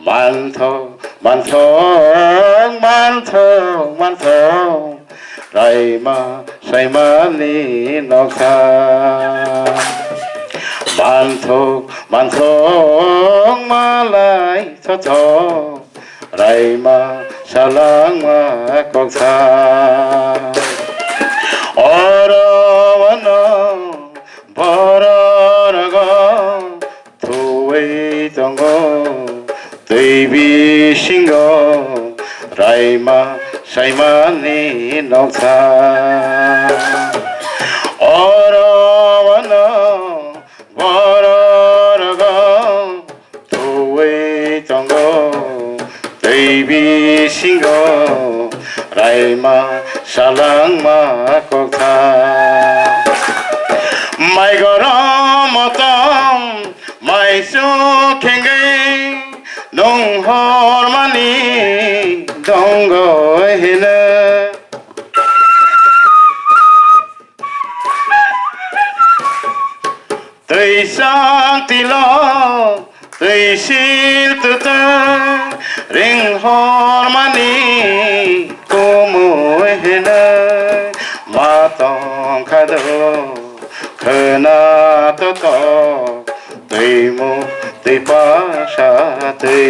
มันทองมันทองมันทองมันทองไรมาใส่มานี่นอกทางมันทองมันทองมาลายทอทอไรมาฉลางมากอกทางอรวันนบรนกทุเวตังโกตุยบิชิงโกไรมาใส่มานี่นอกทางอรวันนบรนกทุเวตังโกตุยบิชิงโกไรมาฉลางมากอกทางไม่ก็รอมอตอมไม่สู้แข่งกันน้องหอมมันนี่ดงก็เห็นตุยสังติโลตุยสิลตุตริงหอมมันนี่กูมูเห็นมาต้องขัดขนาดต่อตุยมูตุยปัสสาตุย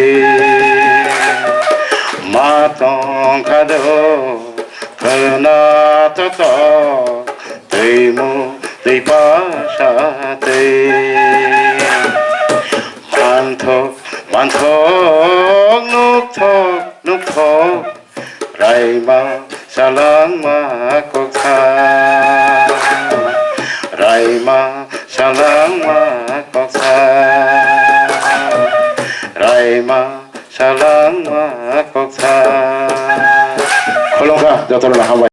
มาต้องขัดขนาดต่อตุยมูตุยปัสสาตุยมันทองนุกทองนุกทองไรมาฉลางมากอกทางไรมาฉลางมากอกทางไรมาฉลางมากอกทางขอลงครับเดี๋ยวตัวเราทำไว้